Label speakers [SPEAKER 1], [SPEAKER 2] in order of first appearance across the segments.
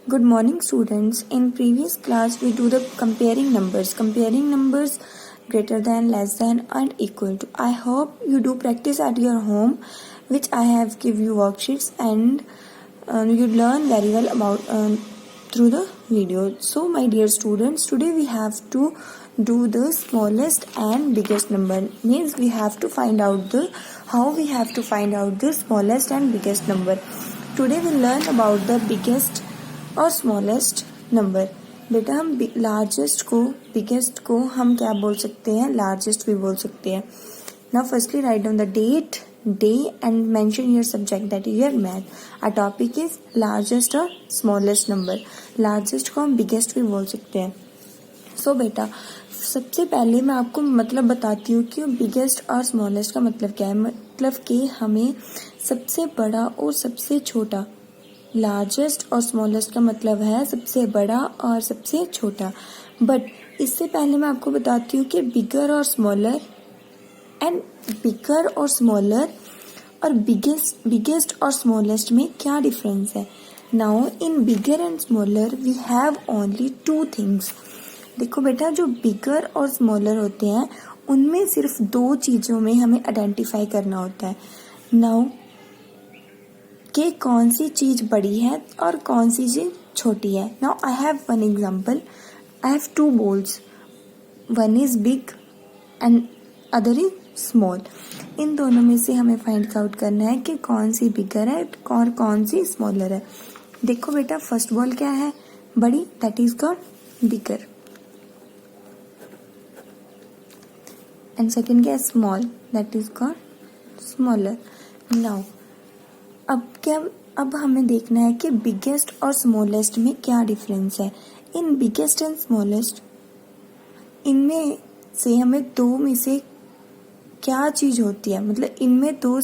[SPEAKER 1] Good morning, students. In previous class, we do the comparing numbers greater than, less than, and equal to. I hope you do practice at your home, which I have give you worksheets and you learn very well about through the video. So, my dear students, today we have to do the smallest and biggest number. Means we have to find out how we have to find out the smallest and biggest number. Today we learn about the biggest और smallest number. बेटा हम largest को biggest को हम क्या बोल सकते हैं, लार्जेस्ट भी बोल सकते हैं. Now firstly write down the date, day and mention your subject that is your math. Our topic is largest और स्मॉलेस्ट नंबर. लार्जेस्ट को हम बिगेस्ट भी बोल सकते हैं. सो बेटा सबसे पहले मैं आपको मतलब बताती हूँ कि बिगेस्ट और स्मॉलेस्ट का मतलब क्या है. मतलब कि हमें सबसे बड़ा और सबसे छोटा, लार्जेस्ट और स्मॉलेस्ट का मतलब है सबसे बड़ा और सबसे छोटा. बट इससे पहले मैं आपको बताती हूँ कि बिगर और स्मॉलर और बिगेस्ट और स्मॉलेस्ट में क्या डिफरेंस है. Now in bigger and smaller we have only two things. देखो बेटा जो बिगर और स्मॉलर होते हैं उनमें सिर्फ दो चीज़ों में हमें आइडेंटिफाई करना होता है. नाउ कि कौन सी चीज बड़ी है और कौन सी चीज छोटी है. Now I have one example. I have two balls, one is big and other is small. इन दोनों में से हमें फाइंड आउट करना है कि कौन सी बिगर है और कौन सी स्मॉलर है. देखो बेटा फर्स्ट बॉल क्या है, बड़ी, that is called bigger. And second क्या है, small, that is called smaller. Now अब हमें देखना है कि बिगेस्ट और स्मॉलेस्ट में क्या डिफरेंस है. इन बिगेस्ट एंड स्मॉलेस्ट इनमें से हमें दो में से क्या चीज होती है, मतलब इनमें दो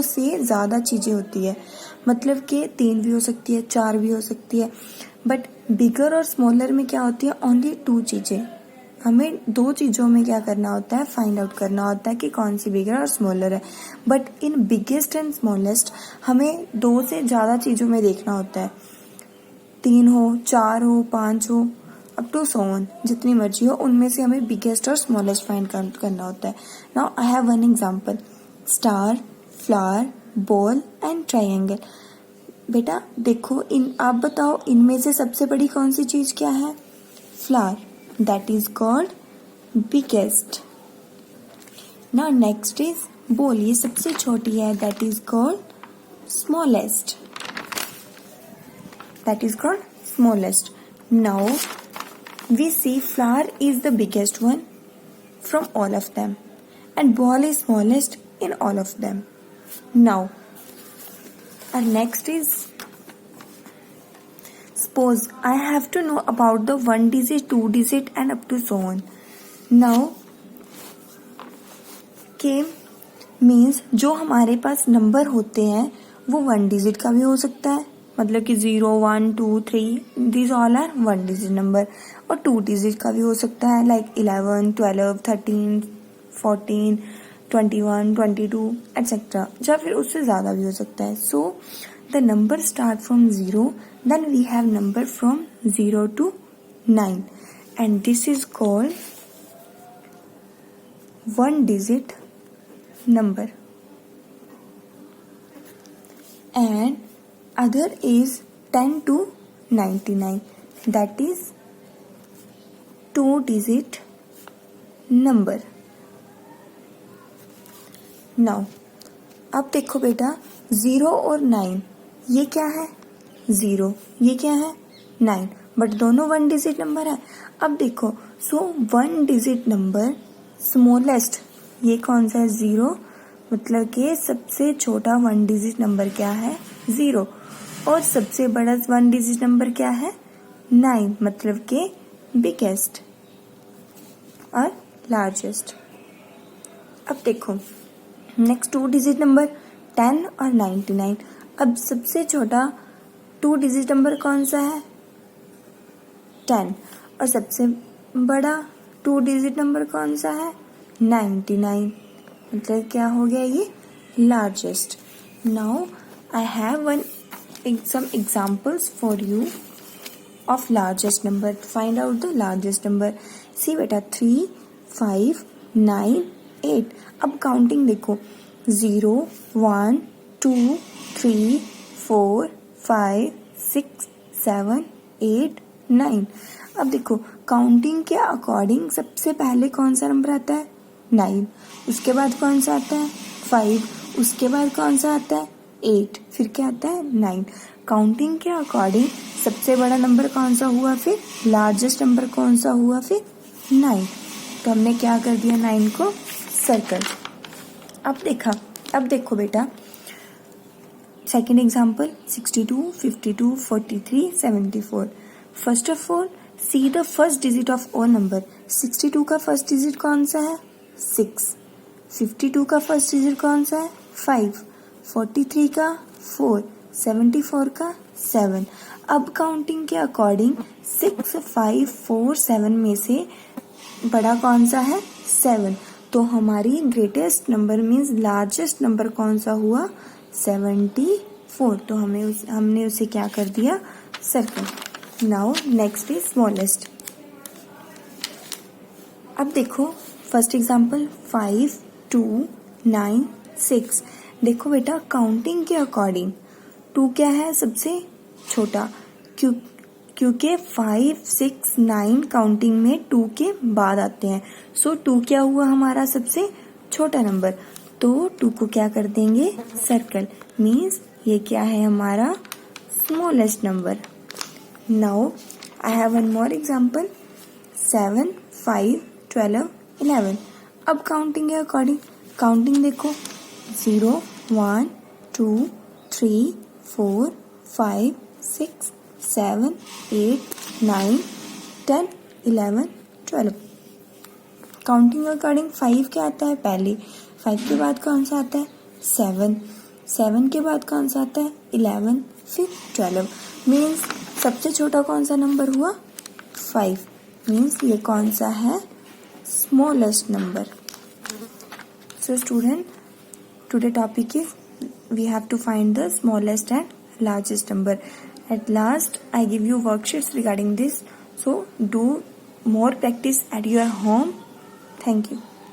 [SPEAKER 1] से ज़्यादा चीज़ें होती है. मतलब कि 3 भी हो सकती है, 4 भी हो सकती है. बट बिगर और स्मॉलर में क्या होती है, ओनली 2 चीज़ें. हमें दो चीज़ों में क्या करना होता है, फाइंड आउट करना होता है कि कौन सी बिगर और स्मॉलर है. But in biggest and smallest हमें 2 से ज़्यादा चीज़ों में देखना होता है. 3 हो, 4 हो, 5 हो, अप टू सो ऑन, जितनी मर्जी हो, उनमें से हमें बिगेस्ट और स्मॉलेस्ट फाइंड करना होता है. Now I have one example. Star, flower, ball and triangle. बेटा देखो आप बताओ इनमें से सबसे बड़ी कौन सी चीज़ क्या है, flower, that is called biggest. Now next is ball, ये सबसे छोटी है, that is called smallest. Now we see flower is the biggest one from all of them and ball is smallest in all of them. Now our next is suppose I have to know about the 1 digit, 2 digit and up to so on. Now के means जो हमारे पास number होते हैं वो 1 digit का भी हो सकता है, मतलब कि 0, 1, 2, 3 these all are 1 digit number. और 2 डिजिट का भी हो सकता है, लाइक 11, 12, 13, 14, 21, 22 एटसेट्रा, या फिर उससे ज़्यादा भी हो सकता है. सो the number start from 0, then we have number from 0 to 9 and this is called 1 digit number. And other is 10 to 99, that is 2 digit number. Now अब देखो बेटा 0 और 9 ये क्या है, 0, ये क्या है 9, बट दोनों 1 डिजिट नंबर है. अब देखो 1 डिजिट नंबर स्मॉलेस्ट ये कौन सा है, 0, मतलब कि सबसे छोटा 1 डिजिट नंबर क्या है, 0. और सबसे बड़ा 1 डिजिट नंबर क्या है, 9, मतलब कि बिगेस्ट और लार्जेस्ट. अब देखो नेक्स्ट 2 डिजिट नंबर 10 और 99. अब सबसे छोटा 2 डिजिट नंबर कौन सा है, 10, और सबसे बड़ा 2 डिजिट नंबर कौन सा है, 99, मतलब क्या हो गया ये, largest. Now I have one some examples for you of largest number. Find out the largest number. See बेटा 3, 5, 9, 8. अब काउंटिंग देखो 0, 1, 2, 3, 4, 5, 6, 7, 8, 9. अब देखो काउंटिंग के अकॉर्डिंग सबसे पहले कौन सा नंबर आता है 9, उसके बाद कौन सा आता है 5, उसके बाद कौन सा आता है 8, फिर क्या आता है 9. काउंटिंग के अकॉर्डिंग सबसे बड़ा नंबर कौन सा हुआ, फिर लार्जेस्ट नंबर कौन सा हुआ, फिर 9. तो हमने क्या कर दिया 9 को सर्कल. अब देखो बेटा second example 62, 52, 43, 74. First of all see the first digit of all number. 62 का फर्स्ट डिजिट कौन सा है 6, 52 का फर्स्ट डिजिट कौन सा है 5, 43 का 4, 74 का 7. अब काउंटिंग के अकॉर्डिंग 6, 5, 4, 7 में से बड़ा कौन सा है 7. तो हमारी greatest number means largest number कौन सा हुआ 74. तो हमने उसे क्या कर दिया circle. Now next is smallest. अब देखो फर्स्ट एग्जांपल 5, 2, 9, 6. देखो बेटा काउंटिंग के अकॉर्डिंग 2 क्या है सबसे छोटा, क्योंकि 5, 6, 9 काउंटिंग में 2 के बाद आते हैं. सो 2 क्या हुआ हमारा सबसे छोटा नंबर. तो 2 को क्या कर देंगे सर्कल. मीन्स ये क्या है हमारा smallest number. Now I have one more example 7, 5, 12, 11. अब काउंटिंग के अकॉर्डिंग काउंटिंग देखो 0, 1, 2, 3, 4, 5, 6, 7, 8, 9, 10, 11, 12. काउंटिंग अकॉर्डिंग 5 क्या आता है पहले, 5 के बाद कौन सा आता है 7, 7 के बाद कौन सा आता है 11, फिर 12. मीन्स सबसे छोटा कौन सा नंबर हुआ 5. मीन्स ये कौन सा है smallest number. So student today topic is we have to find the smallest and largest number. At last I give you worksheets regarding this, so do more practice at your home. Thank you.